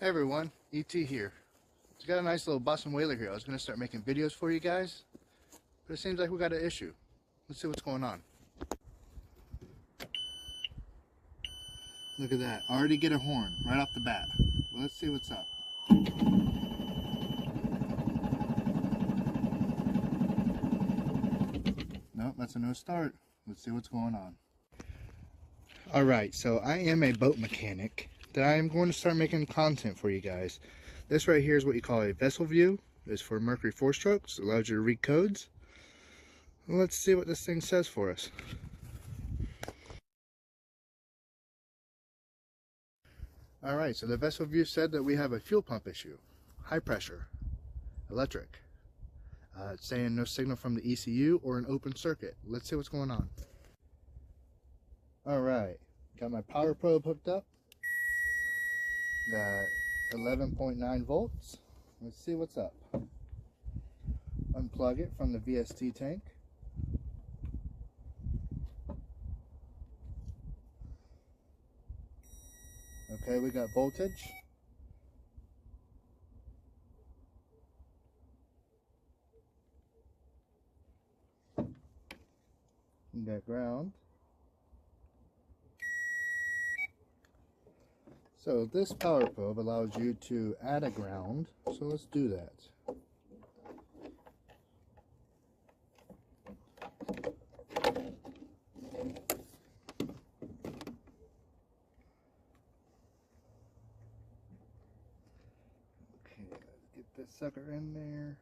Hey everyone, ET here. It's got a nice little Boston whaler here. I was going to start making videos for you guys, but it seems like we got an issue. Let's see what's going on. Look at that. Already get a horn right off the bat. Well, let's see what's up. Nope, that's a no start. Let's see what's going on. Alright, so I am a boat mechanic that I am going to start making content for you guys. This right here is what you call a vessel view. It's for Mercury 4-strokes. It allows you to read codes. Let's see what this thing says for us. Alright, so the vessel view said that we have a fuel pump issue. High pressure. Electric. It's saying no signal from the ECU or an open circuit. Let's see what's going on. Alright, got my power probe hooked up. Got 11.9 volts. Let's see what's up. Unplug it from the VST tank. Okay, we got voltage. We got ground. So this power probe allows you to add a ground, so let's do that. Okay, let's get this sucker in there.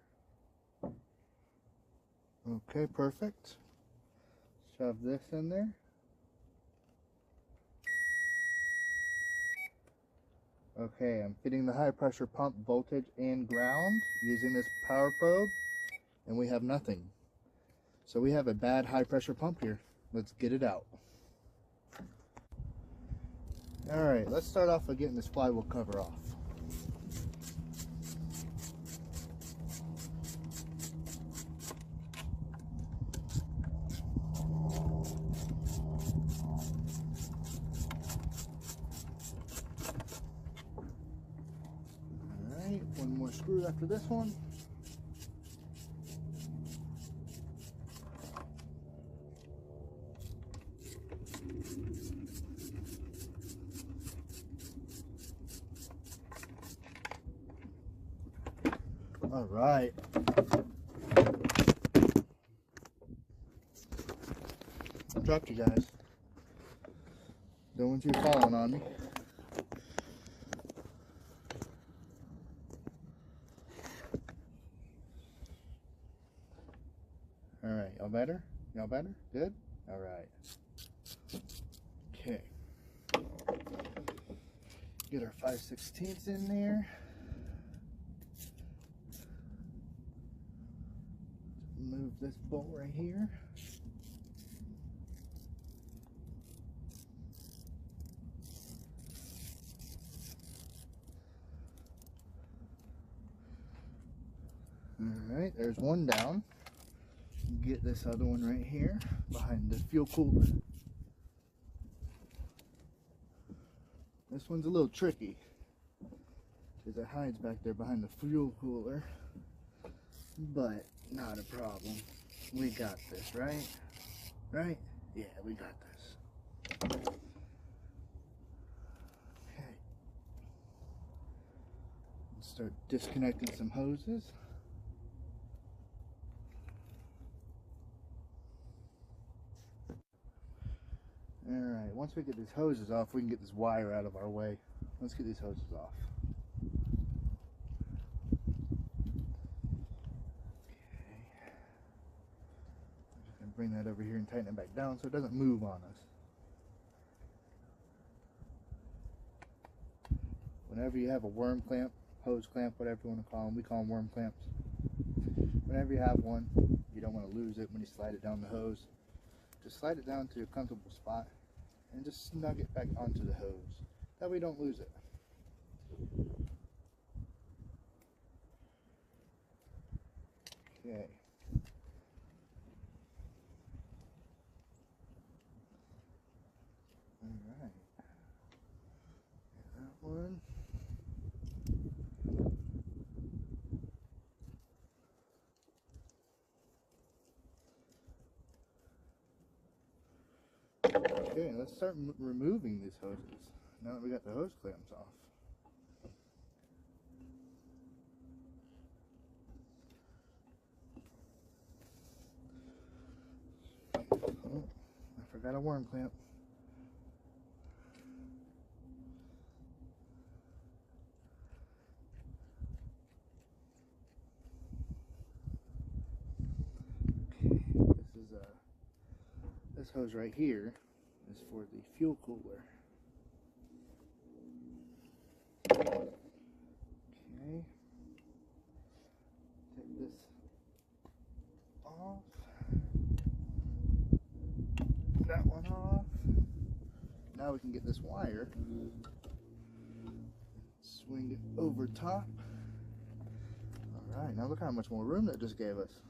Okay, perfect. Shove this in there. Okay, I'm fitting the high pressure pump voltage and ground using this power probe, and we have nothing. So we have a bad high pressure pump here. Let's get it out. Alright, let's start off by getting this flywheel cover off. One more screw after this one. All right. I dropped you guys. Don't want you falling on me. Alright, y'all better? Y'all better? Good? Alright. Okay. Get our 5/16 in there. Move this bolt right here. Alright, there's one down. Get this other one right here behind the fuel cooler. This one's a little tricky because it hides back there behind the fuel cooler, but not a problem. We got this, right? Right? Yeah, we got this. Okay. Let's start disconnecting some hoses. Alright, once we get these hoses off, we can get this wire out of our way. Let's get these hoses off. Okay. I'm just going to bring that over here and tighten it back down so it doesn't move on us. Whenever you have a worm clamp, hose clamp, whatever you want to call them, we call them worm clamps. Whenever you have one, you don't want to lose it when you slide it down the hose. Just slide it down to a comfortable spot and just snug it back onto the hose. That way you don't lose it. Okay. Alright. That one. Okay, let's start removing these hoses now that we got the hose clamps off. Oh, I forgot a worm clamp. This hose right here is for the fuel cooler. Okay. Take this off. That one off. Now we can get this wire. Swing it over top. Alright, now look how much more room that just gave us.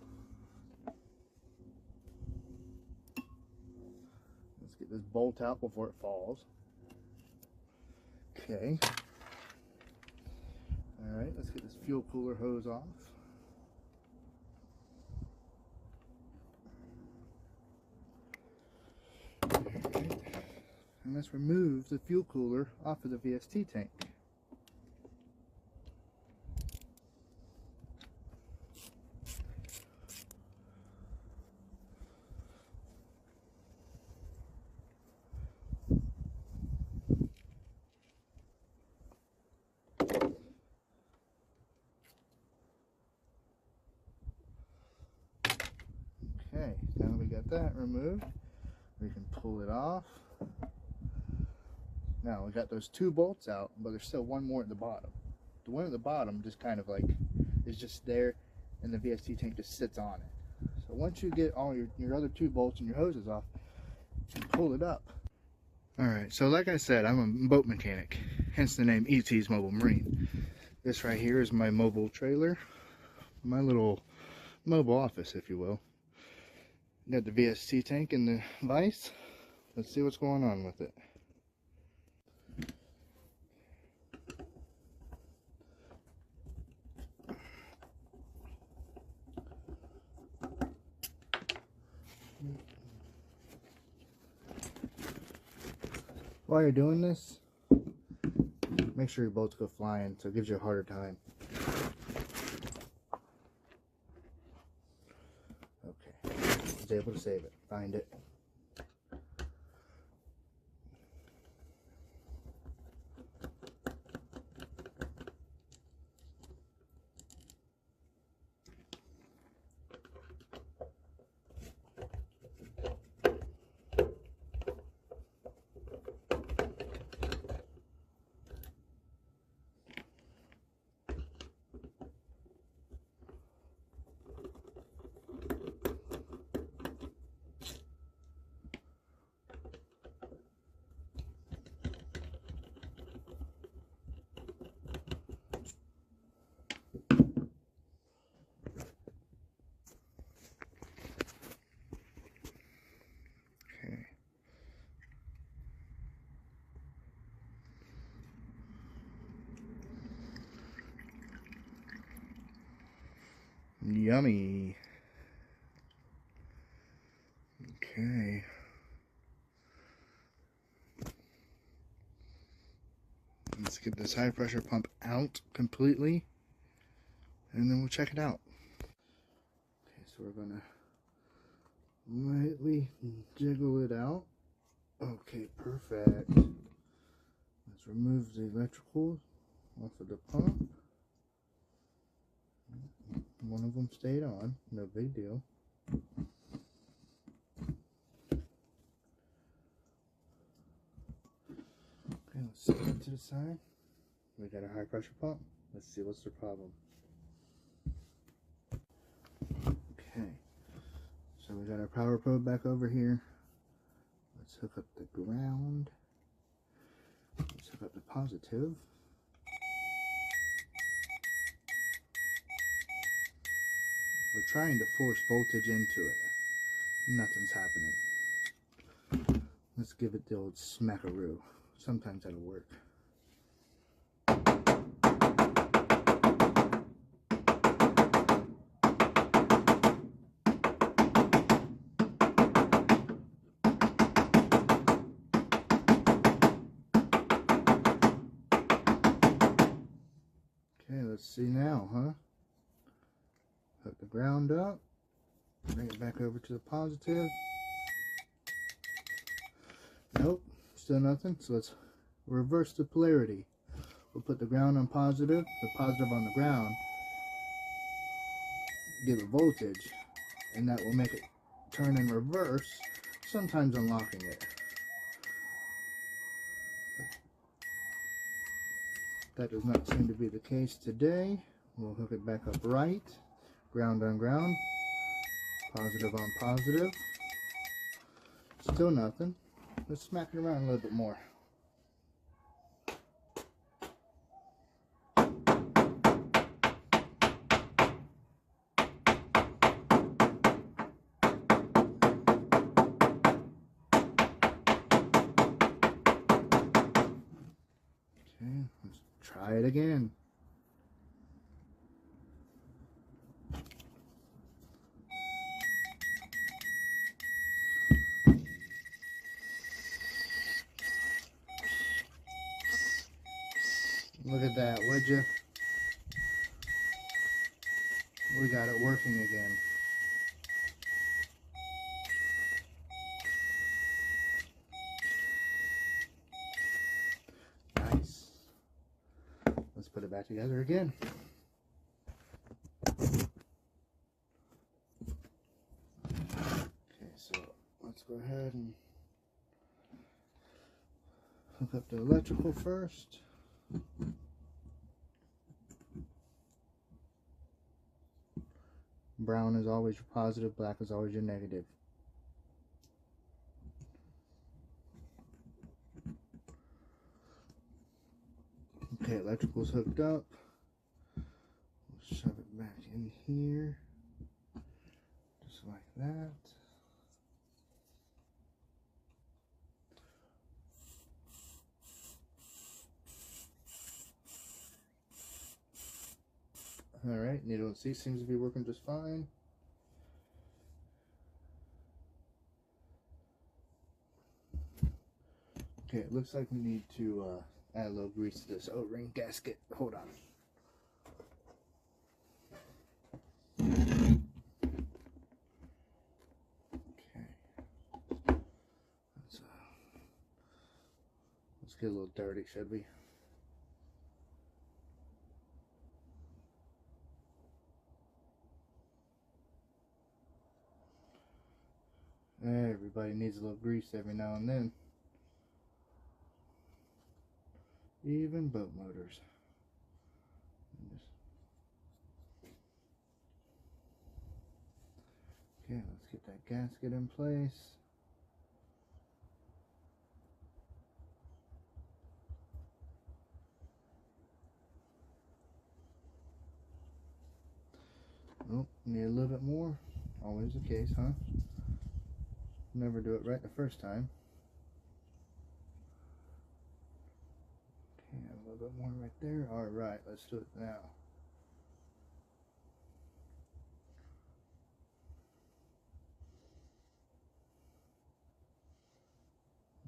Get this bolt out before it falls. Okay. Alright, let's get this fuel cooler hose off. Alright. And let's remove the fuel cooler off of the VST tank. Okay, now that we got that removed, we can pull it off. Now we got those two bolts out, but there's still one more at the bottom. The one at the bottom just kind of like is just there, and the VST tank just sits on it. So once you get all your other two bolts and your hoses off, you pull it up. Alright, so like I said, I'm a boat mechanic, hence the name ET's Mobile Marine. This right here is my mobile trailer, my little mobile office, if you will. Got the VST tank in the vise. Let's see what's going on with it. While you're doing this, make sure your bolts go flying so it gives you a harder time. Okay, I was able to save it, find it. Yummy. Okay. Let's get this high pressure pump out completely, and then we'll check it out. Okay, so we're gonna lightly jiggle it out. Okay, perfect. Let's remove the electrical off of the pump. One of them stayed on, no big deal. Okay, let's set it to the side. We got a high pressure pump. Let's see what's the problem. Okay, so we got our power probe back over here. Let's hook up the ground. Let's hook up the positive. We're trying to force voltage into it. Nothing's happening. Let's give it the old smackaroo. Sometimes that'll work. Okay, let's see now, huh? Hook the ground up, bring it back over to the positive. Nope, still nothing. So let's reverse the polarity. We'll put the ground on positive, the positive on the ground, give it voltage, and that will make it turn in reverse, sometimes unlocking it. That does not seem to be the case today. We'll hook it back up right, ground on ground, positive on positive. Still nothing. Let's smack it around a little bit more. Okay, let's try it again. Look at that, would you? We got it working again. Nice. Let's put it back together again. Okay, so let's go ahead and hook up the electrical first. Brown is always your positive, black is always your negative. Okay, electrical's hooked up. We'll shove it back in here, just like that. Alright, needle and seat seems to be working just fine. Okay, it looks like we need to add a little grease to this O-ring gasket. Hold on. Okay. Let's get a little dirty, should we? Everybody needs a little grease every now and then. Even boat motors. Okay, let's get that gasket in place. Oh, need a little bit more. Always the case, huh? Never do it right the first time. Okay, a little bit more right there. Alright, let's do it now.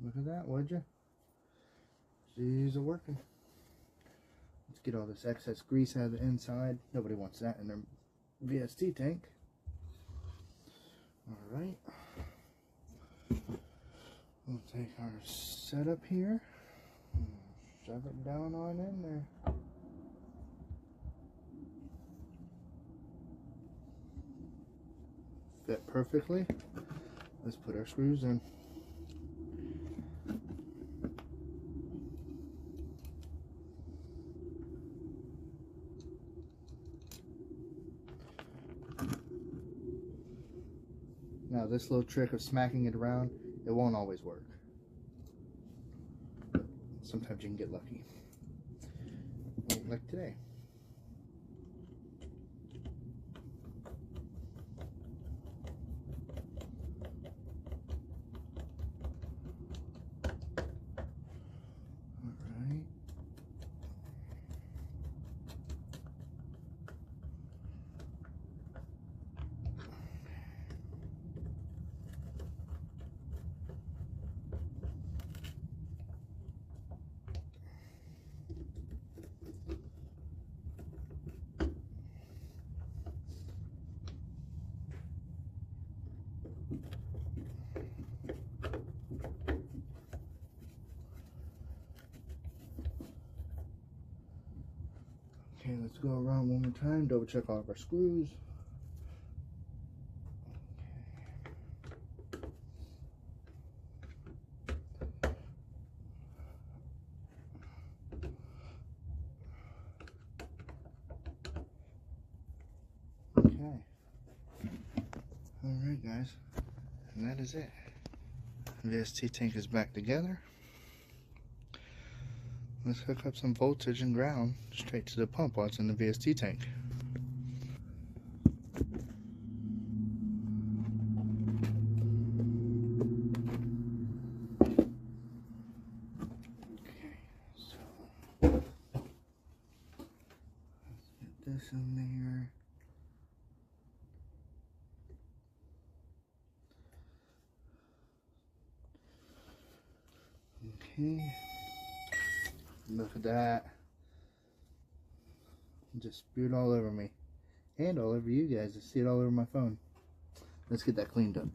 Look at that, would you? These are working. Let's get all this excess grease out of the inside. Nobody wants that in their VST tank. Alright. We'll take our setup here. Shove it down on in there. Fit perfectly. Let's put our screws in. Now this little trick of smacking it around, it won't always work. Sometimes you can get lucky. Like today. Alright. Okay, let's go around one more time, double check all of our screws. Okay. Alright guys, and that is it. VST tank is back together. Let's hook up some voltage and ground straight to the pump while it's in the VST tank. Okay, so let's get this in there. Okay, look at that. Just spewed all over me. And all over you guys. I see it all over my phone. Let's get that cleaned up.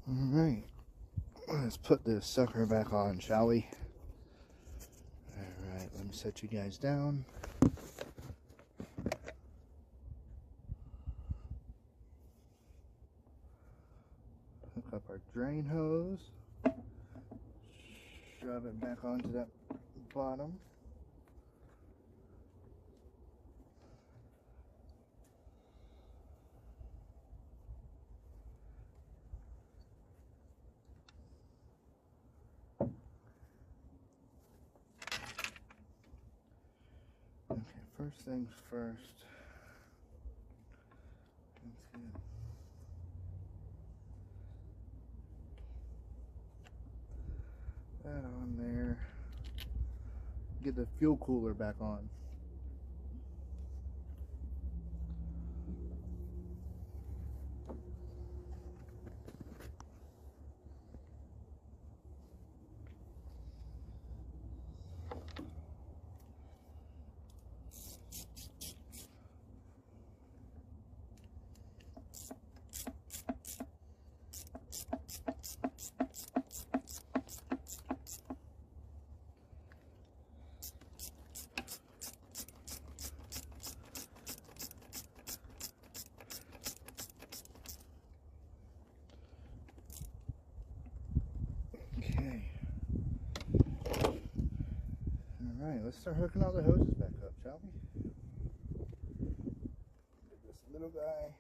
Alright. Let's put this sucker back on, shall we? Alright, let me set you guys down. Hook up our drain hose. Shove it back onto that bottom. Okay, first things first. Let's get that on there. Get the fuel cooler back on. Okay. Alright, let's start hooking all the hoses back up, shall we? Get this little guy,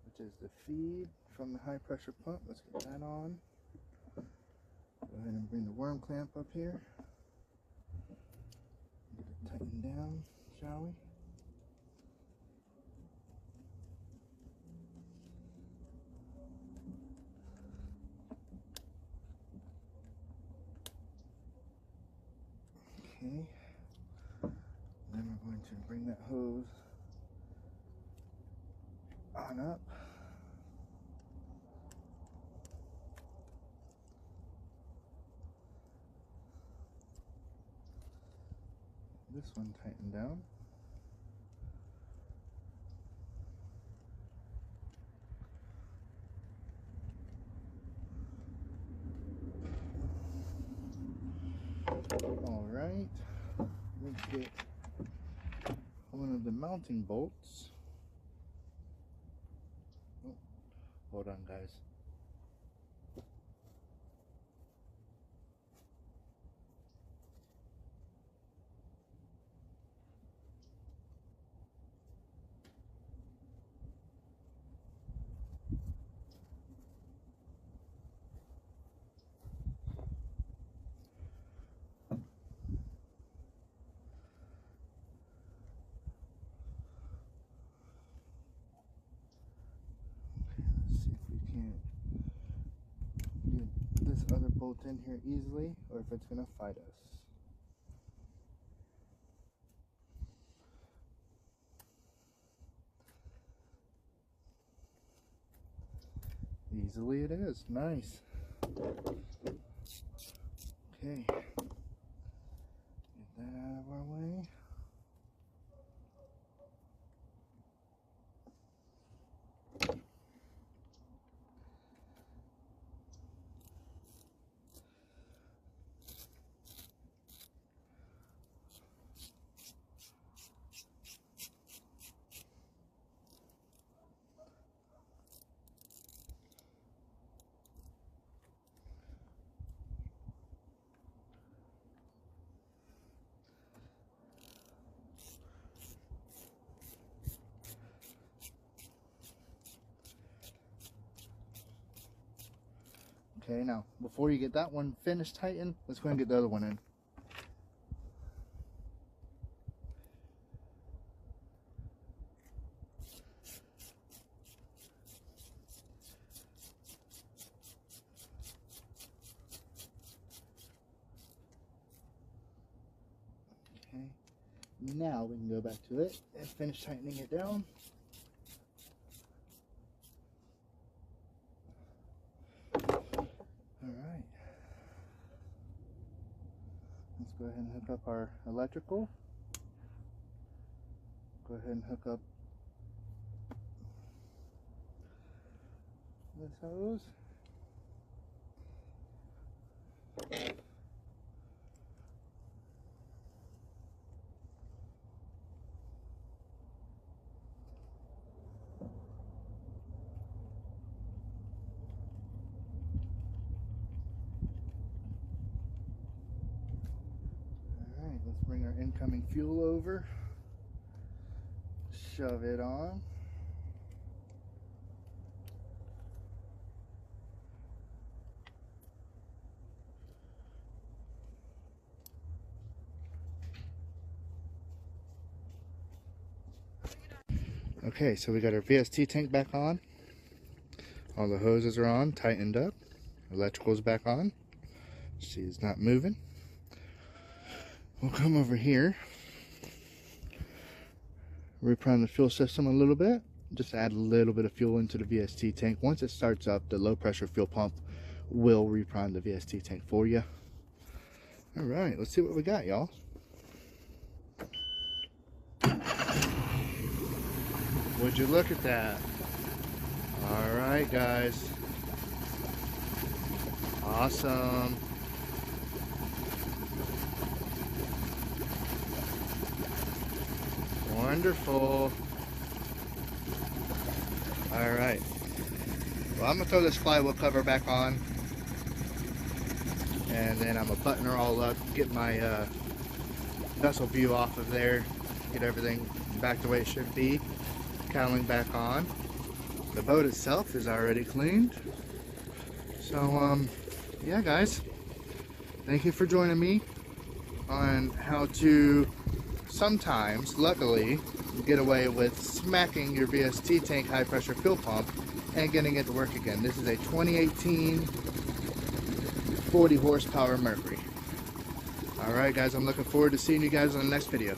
which is the feed from the high pressure pump. Let's get that on. Go ahead and bring the worm clamp up here. Get it tightened down, shall we? Okay. Then we're going to bring that hose on up. This one tightened down. All right, let's get one of the mounting bolts. Oh, hold on, guys. This other bolt in here easily, or if it's gonna fight us. Easily it is. Nice. Okay. Get that out of our way. Okay, now before you get that one finished tightened, let's go ahead and get the other one in. Okay, now we can go back to it and finish tightening it down. Alright, let's go ahead and hook up our electrical. Go ahead and hook up this hose. Alright, let's bring our incoming fuel over. Shove it on. Okay, so we got our VST tank back on. All the hoses are on, tightened up. Electrical's back on. She's not moving. We'll come over here, reprime the fuel system a little bit. Just add a little bit of fuel into the VST tank. Once it starts up, the low pressure fuel pump will reprime the VST tank for you. All right, let's see what we got, y'all. Would you look at that? All right, guys. Awesome. Wonderful. All right. Well, I'm gonna throw this flywheel cover back on, and then I'm gonna button her all up, get my vessel view off of there, get everything back the way it should be. Cowling back on. The boat itself is already cleaned. So, yeah, guys. Thank you for joining me on how to sometimes, luckily, get away with smacking your VST tank high pressure fuel pump and getting it to work again. This is a 2018 40 horsepower Mercury. Alright guys, I'm looking forward to seeing you guys in the next video.